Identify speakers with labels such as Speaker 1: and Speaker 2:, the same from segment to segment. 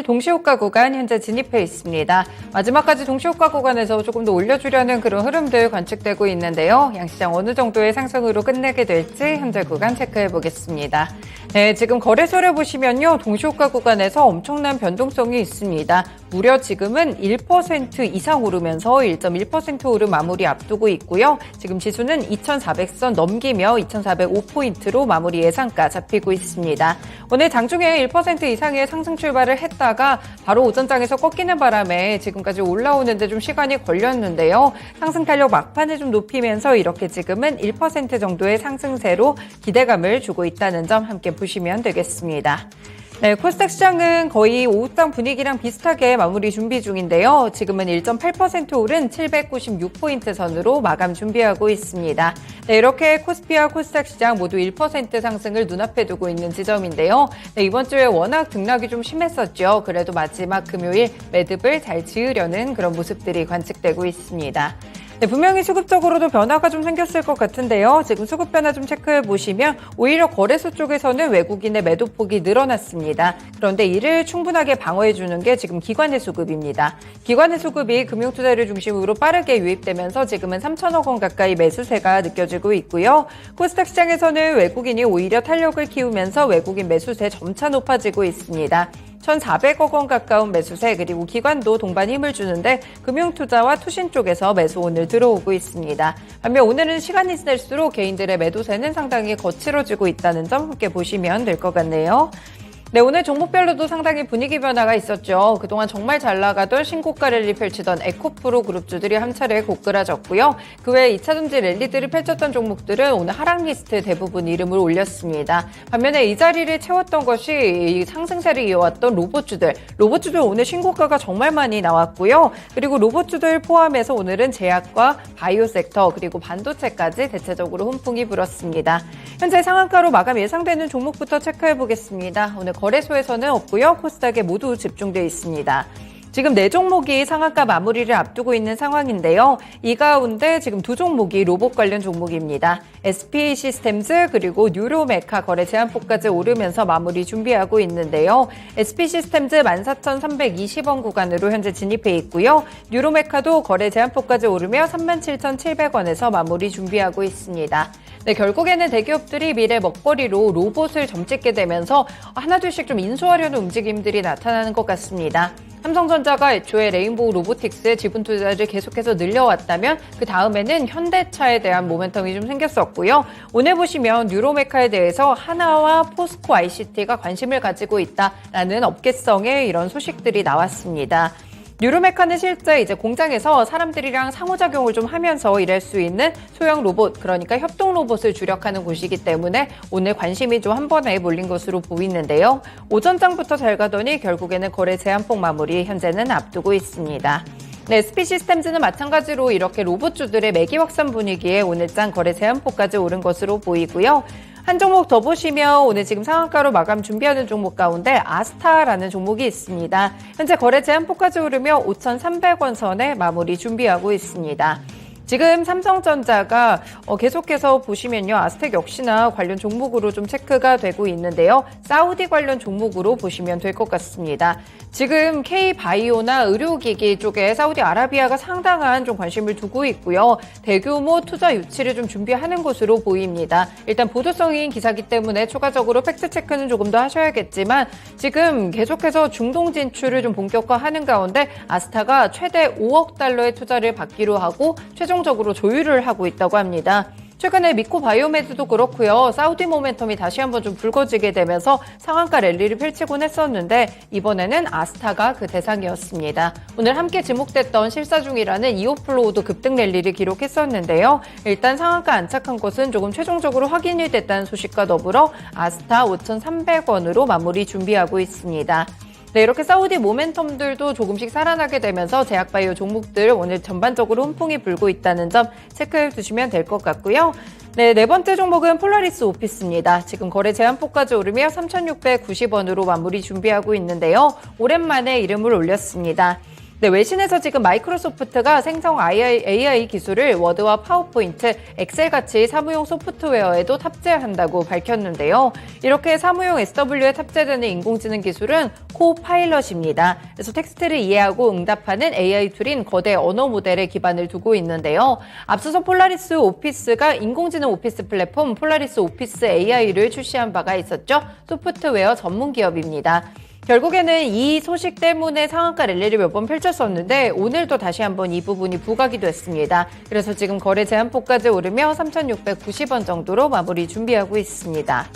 Speaker 1: 2021 동시호가 구간 현재 진입해 있습니다. 마지막까지 동시호가 구간에서 조금 더 올려주려는 그런 흐름들 관측되고 있는데요. 양시장 어느 정도의 상승으로 끝내게 될지 현재 구간 체크해 보겠습니다. 네, 지금 거래소를 보시면요. 동시호가 구간에서 엄청난 변동성이 있습니다. 무려 지금은 1% 이상 오르면서 1.1% 오른 마무리 앞두고 있고요. 지금 지수는 2,400선 넘기며 2,405포인트로 마무리 예상가 잡히고 있습니다. 오늘 장중에 1% 이상의 상승 출발을 했다가 바로 오전장에서 꺾이는 바람에 지금까지 올라오는데 좀 시간이 걸렸는데요. 상승 탄력 막판을 좀 높이면서 이렇게 지금은 1% 정도의 상승세로 기대감을 주고 있다는 점 함께 보시면 되겠습니다. 네, 코스닥 시장은 거의 오후장 분위기랑 비슷하게 마무리 준비 중인데요. 지금은 1.8% 오른 796포인트 선으로 마감 준비하고 있습니다. 네, 이렇게 코스피와 코스닥 시장 모두 1% 상승을 눈앞에 두고 있는 지점인데요. 네, 이번 주에 워낙 등락이 좀 심했었죠. 그래도 마지막 금요일 매듭을 잘 지으려는 그런 모습들이 관측되고 있습니다. 네, 분명히 수급적으로도 변화가 좀 생겼을 것 같은데요. 지금 수급 변화 좀 체크해 보시면 오히려 거래소 쪽에서는 외국인의 매도폭이 늘어났습니다. 그런데 이를 충분하게 방어해 주는 게 지금 기관의 수급입니다. 기관의 수급이 금융투자를 중심으로 빠르게 유입되면서 지금은 3천억 원 가까이 매수세가 느껴지고 있고요. 코스닥 시장에서는 외국인이 오히려 탄력을 키우면서 외국인 매수세 점차 높아지고 있습니다. 1,400억 원 가까운 매수세 그리고 기관도 동반 힘을 주는데 금융투자와 투신 쪽에서 매수 오늘 들어오고 있습니다. 반면 오늘은 시간이 지날수록 개인들의 매도세는 상당히 거칠어지고 있다는 점 함께 보시면 될 것 같네요. 네, 오늘 종목별로도 상당히 분위기 변화가 있었죠. 그동안 정말 잘 나가던 신고가 랠리 펼치던 에코프로 그룹주들이 한 차례 고꾸라졌고요. 그 외에 2차전지 랠리들을 펼쳤던 종목들은 오늘 하락 리스트에 대부분 이름을 올렸습니다. 반면에 이 자리를 채웠던 것이 이 상승세를 이어왔던 로봇주들 오늘 신고가가 정말 많이 나왔고요. 그리고 로봇주들 포함해서 오늘은 제약과 바이오 섹터 그리고 반도체까지 대체적으로 훈풍이 불었습니다. 현재 상한가로 마감 예상되는 종목부터 체크해 보겠습니다. 오늘 거래소에서는 없고요. 코스닥에 모두 집중되어 있습니다. 지금 4종목이 상한가 마무리를 앞두고 있는 상황인데요. 이 가운데 지금 2종목이 로봇 관련 종목입니다. SP 시스템즈 그리고 뉴로메카 거래 제한폭까지 오르면서 마무리 준비하고 있는데요. SP 시스템즈 14,320원 구간으로 현재 진입해 있고요. 뉴로메카도 거래 제한폭까지 오르며 37,700원에서 마무리 준비하고 있습니다. 네, 결국에는 대기업들이 미래 먹거리로 로봇을 점찍게 되면서 하나둘씩 좀 인수하려는 움직임들이 나타나는 것 같습니다. 삼성전자가 애초에 레인보우 로보틱스에 지분 투자를 계속해서 늘려왔다면 그 다음에는 현대차에 대한 모멘텀이 좀 생겼었고요. 오늘 보시면 뉴로메카에 대해서 하나와 포스코 ICT가 관심을 가지고 있다라는 업계성의 이런 소식들이 나왔습니다. 뉴로메카는 실제 이제 공장에서 사람들이랑 상호작용을 좀 하면서 일할 수 있는 소형 로봇, 그러니까 협동 로봇을 주력하는 곳이기 때문에 오늘 관심이 좀 한 번에 몰린 것으로 보이는데요. 오전장부터 잘 가더니 결국에는 거래 제한폭 마무리 현재는 앞두고 있습니다. 네, SP 시스템즈는 마찬가지로 이렇게 로봇주들의 매기 확산 분위기에 오늘장 거래 제한폭까지 오른 것으로 보이고요. 한 종목 더 보시면 오늘 지금 상한가로 마감 준비하는 종목 가운데 아스타라는 종목이 있습니다. 현재 거래 제한폭까지 오르며 5,300원 선에 마무리 준비하고 있습니다. 지금 삼성전자가 계속해서 보시면요. 아스텍 역시나 관련 종목으로 좀 체크가 되고 있는데요. 사우디 관련 종목으로 보시면 될 것 같습니다. 지금 K바이오나 의료기기 쪽에 사우디아라비아가 상당한 좀 관심을 두고 있고요. 대규모 투자 유치를 좀 준비하는 것으로 보입니다. 일단 보도성인 기사기 때문에 추가적으로 팩트체크는 조금 더 하셔야겠지만 지금 계속해서 중동 진출을 좀 본격화하는 가운데 아스타가 최대 5억 달러의 투자를 받기로 하고 최종적으로 조율을 하고 있다고 합니다. 최근에 미코바이오메드도 그렇고요. 사우디 모멘텀이 다시 한번 좀 불거지게 되면서 상한가 랠리를 펼치곤 했었는데 이번에는 아스타가 그 대상이었습니다. 오늘 함께 지목됐던 실사 중이라는 이오플로우도 급등 랠리를 기록했었는데요. 일단 상한가 안착한 것은 조금 최종적으로 확인이 됐다는 소식과 더불어 아스타 5,300원으로 마무리 준비하고 있습니다. 네, 이렇게 사우디 모멘텀들도 조금씩 살아나게 되면서 제약바이오 종목들 오늘 전반적으로 훈풍이 불고 있다는 점 체크해 두시면 될 것 같고요. 네, 네 번째 종목은 폴라리스 오피스입니다. 지금 거래 제한폭까지 오르며 3,690원으로 마무리 준비하고 있는데요. 오랜만에 이름을 올렸습니다. 네, 외신에서 지금 마이크로소프트가 생성 AI 기술을 워드와 파워포인트, 엑셀 같이 사무용 소프트웨어에도 탑재한다고 밝혔는데요. 이렇게 사무용 SW에 탑재되는 인공지능 기술은 코파일럿입니다. 그래서 텍스트를 이해하고 응답하는 AI 툴인 거대 언어 모델에 기반을 두고 있는데요. 앞서서 폴라리스 오피스가 인공지능 오피스 플랫폼 폴라리스 오피스 AI를 출시한 바가 있었죠. 소프트웨어 전문 기업입니다. 결국에는 이 소식 때문에 상한가 랠리를 몇 번 펼쳤었는데 오늘도 다시 한번 이 부분이 부각이 됐습니다. 그래서 지금 거래 제한폭까지 오르며 3,690원 정도로 마무리 준비하고 있습니다.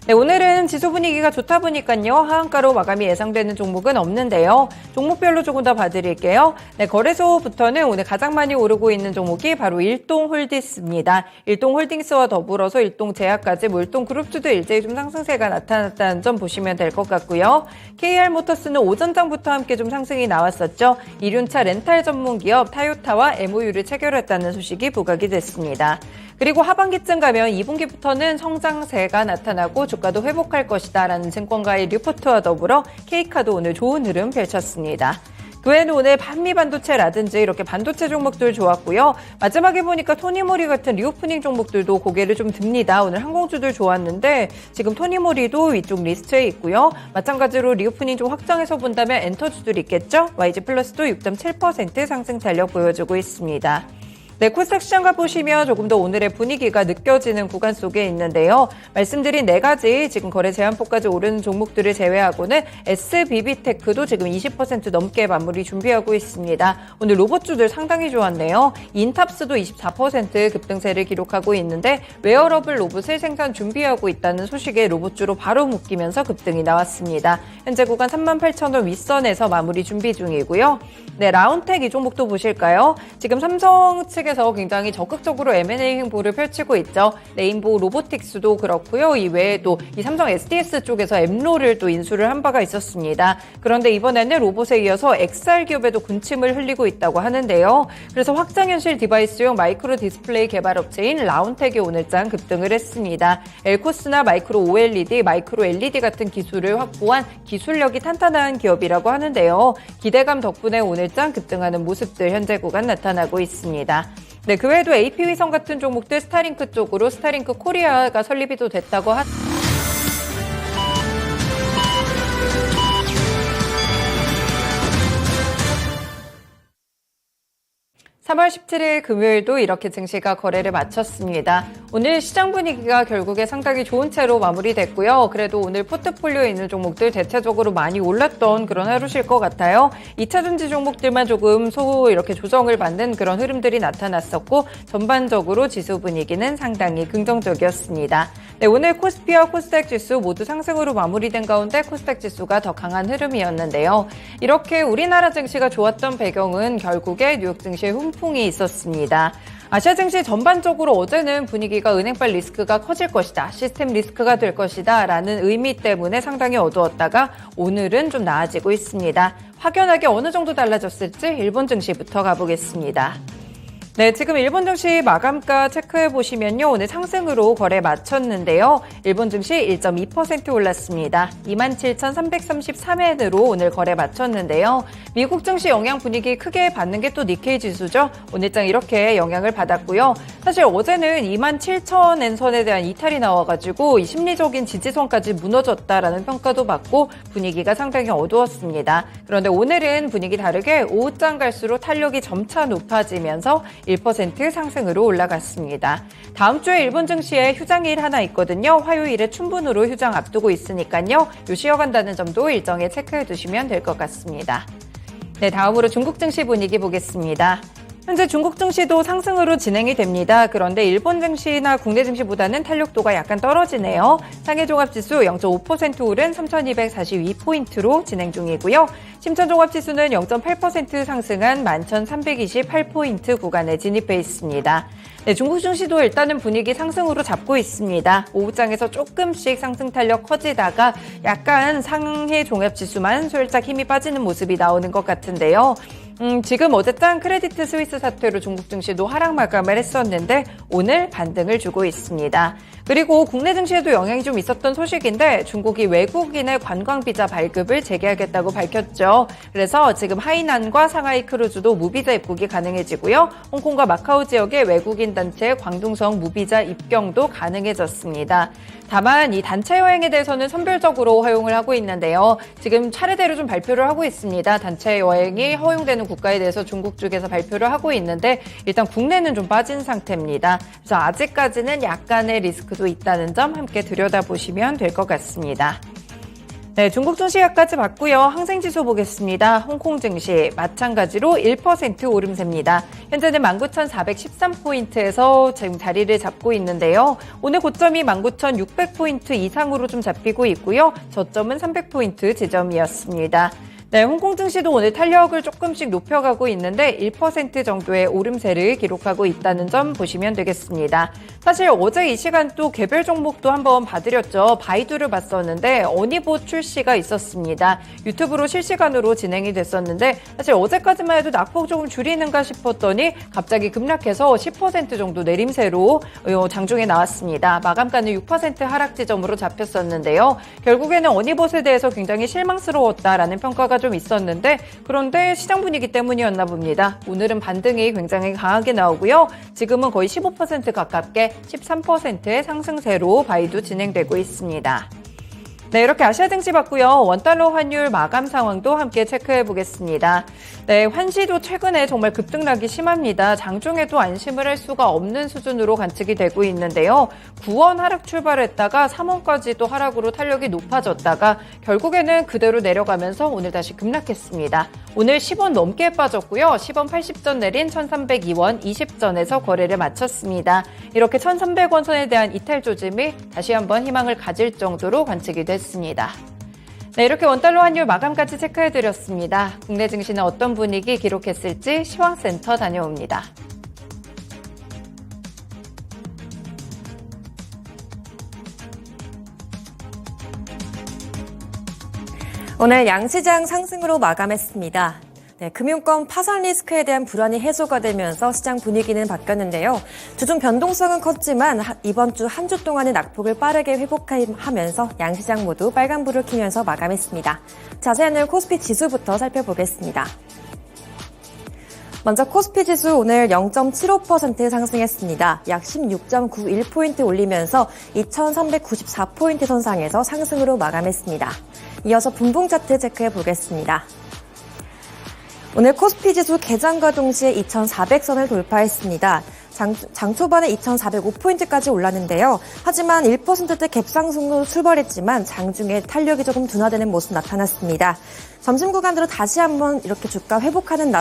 Speaker 1: 네, 오늘은 지수 분위기가 좋다 보니까요. 하한가로 마감이 예상되는 종목은 없는데요. 종목별로 조금 더 봐드릴게요. 네, 거래소부터는 오늘 가장 많이 오르고 있는 종목이 바로 일동홀딩스입니다. 일동홀딩스와 더불어서 일동제약까지 일동그룹주도 일제히 좀 상승세가 나타났다는 점 보시면 될 것 같고요. KR모터스는 오전장부터 함께 좀 상승이 나왔었죠. 이륜차 렌탈 전문 기업 타요타와 MOU를 체결했다는 소식이 부각이 됐습니다. 그리고 하반기쯤 가면 2분기부터는 성장세가 나타나고 주가도 회복할 것이다라는 증권가의 리포트와 더불어 K카도 오늘 좋은 흐름 펼쳤습니다. 그 외에는 오늘 반미반도체라든지 이렇게 반도체 종목들 좋았고요. 마지막에 보니까 토니모리 같은 리오프닝 종목들도 고개를 좀 듭니다. 오늘 항공주들 좋았는데 지금 토니모리도 위쪽 리스트에 있고요. 마찬가지로 리오프닝 좀 확장해서 본다면 엔터주들 있겠죠. YG플러스도 6.7% 상승 탄력 보여주고 있습니다. 네, 코스닥 시장 가보시면 조금 더 오늘의 분위기가 느껴지는 구간 속에 있는데요. 말씀드린 네 가지 지금 거래 제한폭까지 오르는 종목들을 제외하고는 SBB테크도 지금 20% 넘게 마무리 준비하고 있습니다. 오늘 로봇주들 상당히 좋았네요. 인탑스도 24% 급등세를 기록하고 있는데 웨어러블 로봇을 생산 준비하고 있다는 소식에 로봇주로 바로 묶이면서 급등이 나왔습니다. 현재 구간 38,000원 윗선에서 마무리 준비 중이고요. 네, 라운텍 이 종목도 보실까요? 지금 삼성 측에서 굉장히 적극적으로 M&A 행보를 펼치고 있죠. 레인보우 로보틱스도 그렇고요. 이 외에도 이 삼성 SDS 쪽에서 엠로를 또 인수를 한 바가 있었습니다. 그런데 이번에는 로봇에 이어서 XR 기업에도 군침을 흘리고 있다고 하는데요. 그래서 확장현실 디바이스용 마이크로 디스플레이 개발 업체인 라운텍이 오늘장 급등을 했습니다. 엘코스나 마이크로 OLED, 마이크로 LED 같은 기술을 확보한 기술력이 탄탄한 기업이라고 하는데요. 기대감 덕분에 오늘장 급등하는 모습들 현재 구간 나타나고 있습니다. 네, 그 외에도 AP위성 같은 종목들 스타링크 쪽으로 스타링크 코리아가 설립이 또 됐다고 3월 17일 금요일도 이렇게 증시가 거래를 마쳤습니다. 오늘 시장 분위기가 결국에 상당히 좋은 채로 마무리됐고요. 그래도 오늘 포트폴리오에 있는 종목들 대체적으로 많이 올랐던 그런 하루실 것 같아요. 2차전지 종목들만 조금 이렇게 조정을 받는 그런 흐름들이 나타났었고 전반적으로 지수 분위기는 상당히 긍정적이었습니다. 네, 오늘 코스피와 코스닥 지수 모두 상승으로 마무리된 가운데 코스닥 지수가 더 강한 흐름이었는데요. 이렇게 우리나라 증시가 좋았던 배경은 결국에 뉴욕 증시의 훈풍이 있었습니다. 아시아 증시 전반적으로 어제는 분위기가 은행발 리스크가 커질 것이다, 시스템 리스크가 될 것이다 라는 의미 때문에 상당히 어두웠다가 오늘은 좀 나아지고 있습니다. 확연하게 어느 정도 달라졌을지 일본 증시부터 가보겠습니다. 네, 지금 일본 증시 마감가 체크해 보시면요. 오늘 상승으로 거래 마쳤는데요. 일본 증시 1.2% 올랐습니다. 27,333엔으로 오늘 거래 마쳤는데요. 미국 증시 영향 분위기 크게 받는 게 또 니케이 지수죠. 오늘장 이렇게 영향을 받았고요. 사실 어제는 27,000엔 선에 대한 이탈이 나와가지고 이 심리적인 지지선까지 무너졌다라는 평가도 받고 분위기가 상당히 어두웠습니다. 그런데 오늘은 분위기 다르게 오후장 갈수록 탄력이 점차 높아지면서 1% 상승으로 올라갔습니다. 다음 주에 일본 증시에 휴장일 하나 있거든요. 화요일에 춘분으로 휴장 앞두고 있으니까요. 요 쉬어간다는 점도 일정에 체크해 두시면 될 것 같습니다. 네, 다음으로 중국 증시 분위기 보겠습니다. 현재 중국 증시도 상승으로 진행이 됩니다. 그런데 일본 증시나 국내 증시보다는 탄력도가 약간 떨어지네요. 상해종합지수 0.5% 오른 3,242포인트로 진행 중이고요. 심천종합지수는 0.8% 상승한 11,328포인트 구간에 진입해 있습니다. 네, 중국 증시도 일단은 분위기 상승으로 잡고 있습니다. 오후장에서 조금씩 상승 탄력 커지다가 약간 상해종합지수만 살짝 힘이 빠지는 모습이 나오는 것 같은데요. 지금 어제장 크레디트 스위스 사태로 중국 증시도 하락 마감을 했었는데 오늘 반등을 주고 있습니다. 그리고 국내 증시에도 영향이 좀 있었던 소식인데 중국이 외국인의 관광비자 발급을 재개하겠다고 밝혔죠. 그래서 지금 하이난과 상하이 크루즈도 무비자 입국이 가능해지고요. 홍콩과 마카오 지역의 외국인 단체 광둥성 무비자 입경도 가능해졌습니다. 다만 이 단체 여행에 대해서는 선별적으로 허용을 하고 있는데요. 지금 차례대로 좀 발표를 하고 있습니다. 단체 여행이 허용되는 국가에 대해서 중국 쪽에서 발표를 하고 있는데 일단 국내는 좀 빠진 상태입니다. 그래서 아직까지는 약간의 리스크도 있다는 점 함께 들여다보시면 될 것 같습니다. 네, 중국 증시 여기까지 봤고요. 항생지수 보겠습니다. 홍콩 증시 마찬가지로 1% 오름세입니다. 현재는 19,413포인트에서 지금 자리를 잡고 있는데요. 오늘 고점이 19,600포인트 이상으로 좀 잡히고 있고요. 저점은 300포인트 지점이었습니다. 네, 홍콩 증시도 오늘 탄력을 조금씩 높여가고 있는데 1% 정도의 오름세를 기록하고 있다는 점 보시면 되겠습니다. 사실 어제 이 시간 또 개별 종목도 한번 봐드렸죠. 바이두를 봤었는데 어니보 출시가 있었습니다. 유튜브로 실시간으로 진행이 됐었는데 사실 어제까지만 해도 낙폭 조금 줄이는가 싶었더니 갑자기 급락해서 10% 정도 내림세로 장중에 나왔습니다. 마감가는 6% 하락 지점으로 잡혔었는데요. 결국에는 어니봇에 대해서 굉장히 실망스러웠다라는 평가가 좀 있었는데 그런데 시장 분위기 때문이었나 봅니다. 오늘은 반등이 굉장히 강하게 나오고요. 지금은 거의 15% 가깝게 13%의 상승세로 바이두 진행되고 있습니다. 네, 이렇게 아시아 증시 봤고요. 원달러 환율 마감 상황도 함께 체크해 보겠습니다. 네, 환시도 최근에 정말 급등락이 심합니다. 장중에도 안심을 할 수가 없는 수준으로 관측이 되고 있는데요. 9원 하락 출발했다가 3원까지도 하락으로 탄력이 높아졌다가 결국에는 그대로 내려가면서 오늘 다시 급락했습니다. 오늘 10원 넘게 빠졌고요. 10원 80전 내린 1302원 20전에서 거래를 마쳤습니다. 이렇게 1300원 선에 대한 이탈 조짐이 다시 한번 희망을 가질 정도로 관측이 됐습니다. 네, 이렇게 원달러 환율 마감까지 체크해드렸습니다. 국내 증시는 어떤 분위기 기록했을지 시황센터 다녀옵니다.
Speaker 2: 오늘 양시장 상승으로 마감했습니다. 네, 금융권 파산 리스크에 대한 불안이 해소가 되면서 시장 분위기는 바뀌었는데요. 주중 변동성은 컸지만 이번 주 한 주 동안의 낙폭을 빠르게 회복하면서 양시장 모두 빨간불을 켜면서 마감했습니다. 자세한 내용 코스피 지수부터 살펴보겠습니다. 먼저 코스피 지수 오늘 0.75% 상승했습니다. 약 16.91포인트 올리면서 2,394포인트 선상에서 상승으로 마감했습니다. 이어서 분봉 차트 체크해 보겠습니다. 오늘 코스피 지수 개장과 동시에 2,400선을 돌파했습니다. 장 초반에 2,405포인트까지 올랐는데요. 하지만 1%대 갭상승으로 출발했지만 장중에 탄력이 조금 둔화되는 모습 나타났습니다. 점심 구간 들어 다시 한번 이렇게 주가 회복하는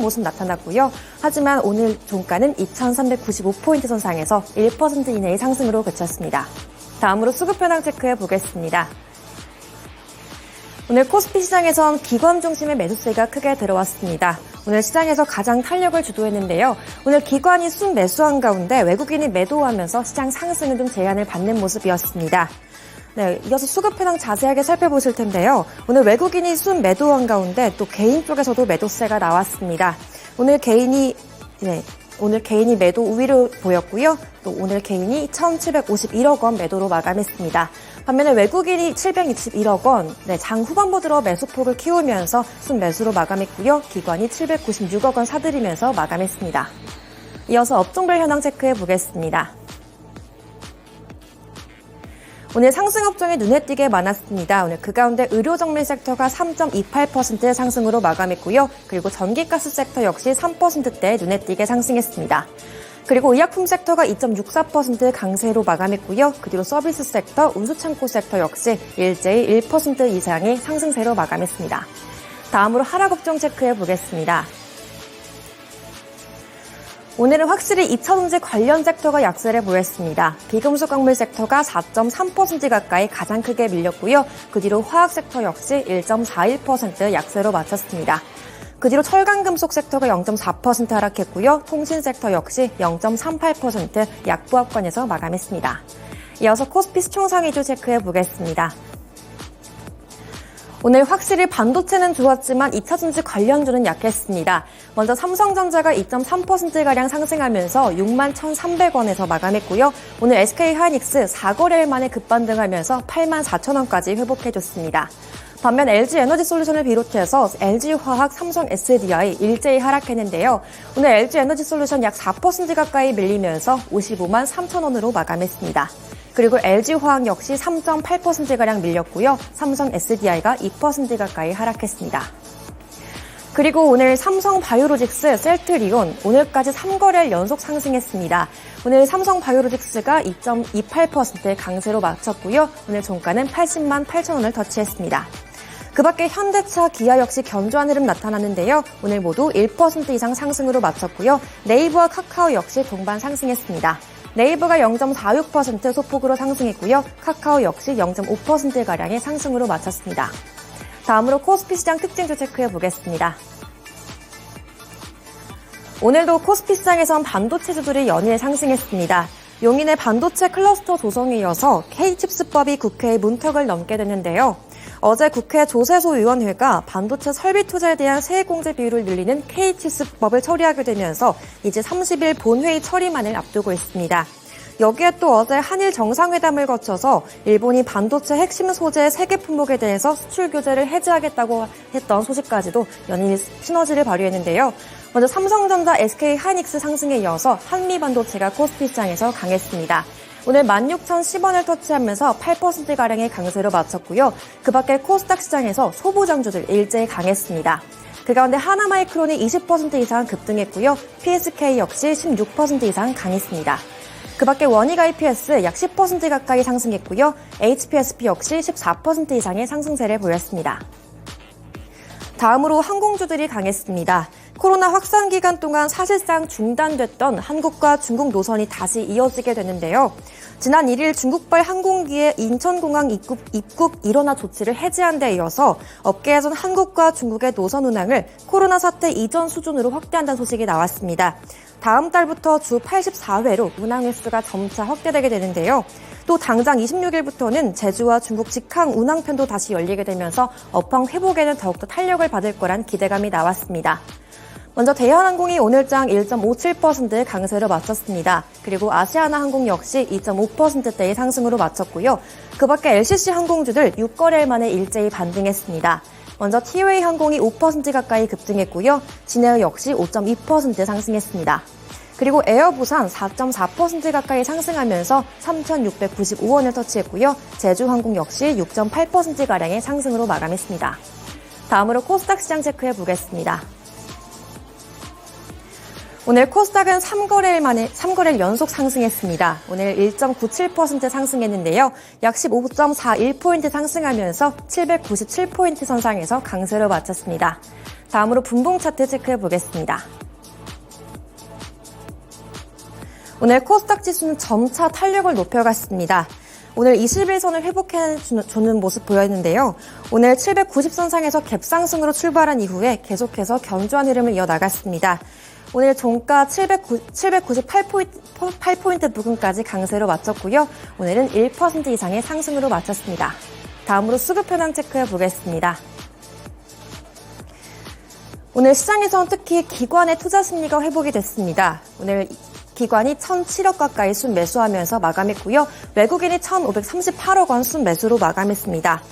Speaker 2: 모습 나타났고요. 하지만 오늘 종가는 2,395포인트 선상에서 1% 이내의 상승으로 그쳤습니다. 다음으로 수급 현황 체크해 보겠습니다. 오늘 코스피 시장에선 기관 중심의 매수세가 크게 들어왔습니다. 오늘 시장에서 가장 탄력을 주도했는데요. 오늘 기관이 순매수한 가운데 외국인이 매도하면서 시장 상승은 좀 제한을 받는 모습이었습니다. 네, 이어서 수급 현황 자세하게 살펴보실 텐데요. 오늘 외국인이 순매도한 가운데 또 개인 쪽에서도 매도세가 나왔습니다. 오늘 개인이 매도 우위를 보였고요. 또 오늘 개인이 1,751억 원 매도로 마감했습니다. 반면에 외국인이 761억 원, 장 후반부 들어 매수폭을 키우면서 순매수로 마감했고요. 기관이 796억 원 사들이면서 마감했습니다. 이어서 업종별 현황 체크해 보겠습니다. 오늘 상승 업종이 눈에 띄게 많았습니다. 오늘 그 가운데 의료정밀 섹터가 3.28% 상승으로 마감했고요. 그리고 전기가스 섹터 역시 3%대 눈에 띄게 상승했습니다. 그리고 의약품 섹터가 2.64% 강세로 마감했고요. 그 뒤로 서비스 섹터, 운수창고 섹터 역시 일제히 1% 이상의 상승세로 마감했습니다. 다음으로 하락 업종 체크해 보겠습니다. 오늘은 확실히 2차전지 관련 섹터가 약세를 보였습니다. 비금속 광물 섹터가 4.3% 가까이 가장 크게 밀렸고요. 그 뒤로 화학 섹터 역시 1.41% 약세로 마쳤습니다. 그 뒤로 철강금속 섹터가 0.4% 하락했고요. 통신 섹터 역시 0.38% 약보합권에서 마감했습니다. 이어서 코스피 시총상위주 체크해 보겠습니다. 오늘 확실히 반도체는 좋았지만 2차전지 관련주는 약했습니다. 먼저 삼성전자가 2.3%가량 상승하면서 61,300원에서 마감했고요. 오늘 SK하이닉스 4거래일 만에 급반등하면서 84,000원까지 회복해줬습니다. 반면 LG에너지솔루션을 비롯해서 LG화학, 삼성 SDI 일제히 하락했는데요. 오늘 LG에너지솔루션 약 4% 가까이 밀리면서 55만 3천원으로 마감했습니다. 그리고 LG화학 역시 3.8%가량 밀렸고요. 삼성 SDI가 2% 가까이 하락했습니다. 그리고 오늘 삼성바이오로직스, 셀트리온 오늘까지 3거래일 연속 상승했습니다. 오늘 삼성바이오로직스가 2.28% 강세로 마쳤고요. 오늘 종가는 80만 8천원을 터치했습니다. 그 밖에 현대차, 기아 역시 견조한 흐름 나타났는데요. 오늘 모두 1% 이상 상승으로 마쳤고요. 네이버와 카카오 역시 동반 상승했습니다. 네이버가 0.46% 소폭으로 상승했고요. 카카오 역시 0.5%가량의 상승으로 마쳤습니다. 다음으로 코스피 시장 특징주 체크해 보겠습니다. 오늘도 코스피 시장에선 반도체주들이 연일 상승했습니다. 용인의 반도체 클러스터 조성에 이어서 K칩스법이 국회의 문턱을 넘게 됐는데요. 어제 국회 조세소 위원회가 반도체 설비 투자에 대한 세액공제 비율을 늘리는 K칩스법을 처리하게 되면서 이제 30일 본회의 처리만을 앞두고 있습니다. 여기에 또 어제 한일 정상회담을 거쳐서 일본이 반도체 핵심 소재 3개 품목에 대해서 수출 규제를 해제하겠다고 했던 소식까지도 연일 시너지를 발휘했는데요. 먼저 삼성전자, SK하이닉스 상승에 이어서 한미반도체가 코스피 시장에서 강했습니다. 오늘 16,010원을 터치하면서 8%가량의 강세로 마쳤고요. 그 밖에 코스닥 시장에서 소부장주들 일제히 강했습니다. 그 가운데 하나마이크론이 20% 이상 급등했고요. PSK 역시 16% 이상 강했습니다. 그 밖에 원익 IPS 약 10% 가까이 상승했고요. HPSP 역시 14% 이상의 상승세를 보였습니다. 다음으로 항공주들이 강했습니다. 코로나 확산 기간 동안 사실상 중단됐던 한국과 중국 노선이 다시 이어지게 되는데요. 지난 1일 중국발 항공기의 인천공항 입국 일원화 조치를 해제한 데 이어서 업계에선 한국과 중국의 노선 운항을 코로나 사태 이전 수준으로 확대한다는 소식이 나왔습니다. 다음 달부터 주 84회로 운항 횟수가 점차 확대되게 되는데요. 또 당장 26일부터는 제주와 중국 직항 운항편도 다시 열리게 되면서 업황 회복에는 더욱더 탄력을 받을 거란 기대감이 나왔습니다. 먼저 대한항공이 오늘장 1.57% 강세로 마쳤습니다. 그리고 아시아나항공 역시 2.5%대의 상승으로 마쳤고요. 그 밖에 LCC 항공주들 6거래일 만에 일제히 반등했습니다. 먼저 티웨이항공이 5% 가까이 급등했고요. 진에어 역시 5.2% 상승했습니다. 그리고 에어부산 4.4% 가까이 상승하면서 3,695원을 터치했고요. 제주항공 역시 6.8%가량의 상승으로 마감했습니다. 다음으로 코스닥 시장 체크해 보겠습니다. 오늘 코스닥은 3거래일 연속 상승했습니다. 오늘 1.97% 상승했는데요. 약 15.41포인트 상승하면서 797포인트 선상에서 강세로 마쳤습니다. 다음으로 분봉 차트 체크해 보겠습니다. 오늘 코스닥 지수는 점차 탄력을 높여갔습니다. 오늘 21선을 회복해주는 모습 보였는데요. 오늘 790선상에서 갭상승으로 출발한 이후에 계속해서 견조한 흐름을 이어나갔습니다. 오늘 종가 798포인트 부근까지 강세로 마쳤고요. 오늘은 1% 이상의 상승으로 마쳤습니다. 다음으로 수급 현황 체크해 보겠습니다. 오늘 시장에서는 특히 기관의 투자 심리가 회복이 됐습니다. 오늘 기관이 1,007억 가까이 순매수하면서 마감했고요. 외국인이 1,538억 원 순매수로 마감했습니다.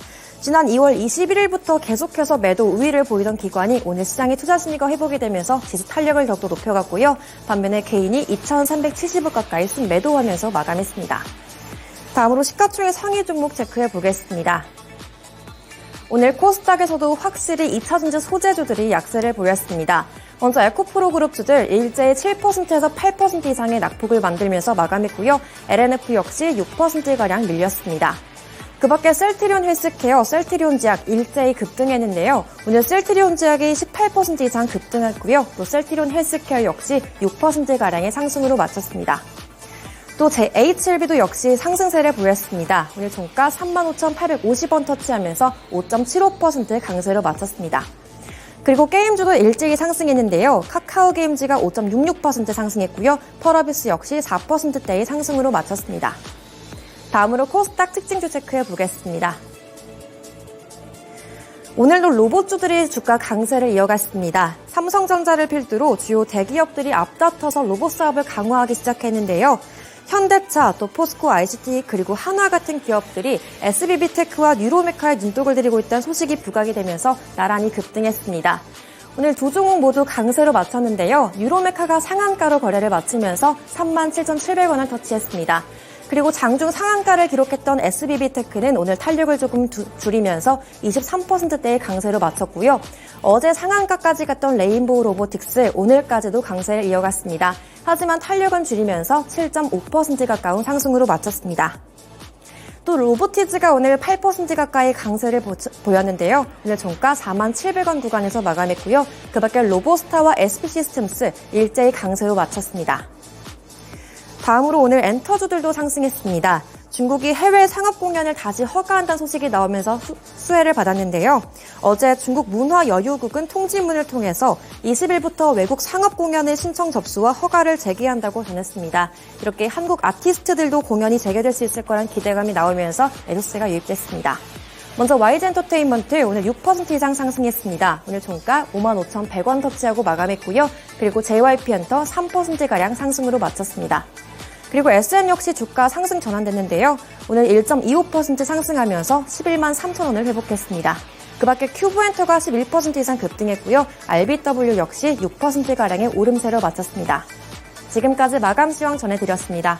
Speaker 2: 지난 2월 21일부터 계속해서 매도 우위를 보이던 기관이 오늘 시장의 투자 심리가 회복이 되면서 지수 탄력을 더욱더 높여갔고요. 반면에 개인이 2,370억 가까이 순매도하면서 마감했습니다. 다음으로 시가총액 상위 종목 체크해 보겠습니다. 오늘 코스닥에서도 확실히 2차전지 소재주들이 약세를 보였습니다. 먼저 에코프로 그룹주들 일제히 7%에서 8% 이상의 낙폭을 만들면서 마감했고요. LNF 역시 6%가량 밀렸습니다. 그 밖에 셀트리온 헬스케어, 셀트리온 제약 일제히 급등했는데요. 오늘 셀트리온 제약이 18% 이상 급등했고요. 또 셀트리온 헬스케어 역시 6%가량의 상승으로 마쳤습니다. 또 HLB도 역시 상승세를 보였습니다. 오늘 종가 35,850원 터치하면서 5.75% 강세로 마쳤습니다. 그리고 게임주도 일찍이 상승했는데요. 카카오 게임즈가 5.66% 상승했고요. 펄어비스 역시 4%대의 상승으로 마쳤습니다. 다음으로 코스닥 특징주 체크해 보겠습니다. 오늘도 로봇주들이 주가 강세를 이어갔습니다. 삼성전자를 필두로 주요 대기업들이 앞다퉈서 로봇 사업을 강화하기 시작했는데요. 현대차, 또 포스코 ICT 그리고 한화 같은 기업들이 SBB테크와 뉴로메카에 눈독을 들이고 있다는 소식이 부각이 되면서 나란히 급등했습니다. 오늘 두 종목 모두 강세로 마쳤는데요. 뉴로메카가 상한가로 거래를 마치면서 37,700원을 터치했습니다. 그리고 장중 상한가를 기록했던 SBB테크는 오늘 탄력을 조금 줄이면서 23%대의 강세로 마쳤고요. 어제 상한가까지 갔던 레인보우 로보틱스 오늘까지도 강세를 이어갔습니다. 하지만 탄력은 줄이면서 7.5% 가까운 상승으로 마쳤습니다. 또 로보티즈가 오늘 8% 가까이 강세를 보였는데요. 오늘 종가 47,000원 구간에서 마감했고요. 그 밖에 로보스타와 SP시스템스 일제히 강세로 마쳤습니다. 다음으로 오늘 엔터주들도 상승했습니다. 중국이 해외 상업 공연을 다시 허가한다는 소식이 나오면서 수혜를 받았는데요. 어제 중국 문화여유국은 통지문을 통해서 20일부터 외국 상업 공연의 신청 접수와 허가를 재개한다고 전했습니다. 이렇게 한국 아티스트들도 공연이 재개될 수 있을 거란 기대감이 나오면서 매수세가 유입됐습니다. 먼저 YG엔터테인먼트 오늘 6% 이상 상승했습니다. 오늘 종가 55,100원 터치하고 마감했고요. 그리고 JYP엔터 3%가량 상승으로 마쳤습니다. 그리고 SM 역시 주가 상승 전환됐는데요. 오늘 1.25% 상승하면서 11만 3천원을 회복했습니다. 그 밖에 큐브엔터가 11% 이상 급등했고요. RBW 역시 6%가량의 오름세로 마쳤습니다. 지금까지 마감 시황 전해드렸습니다.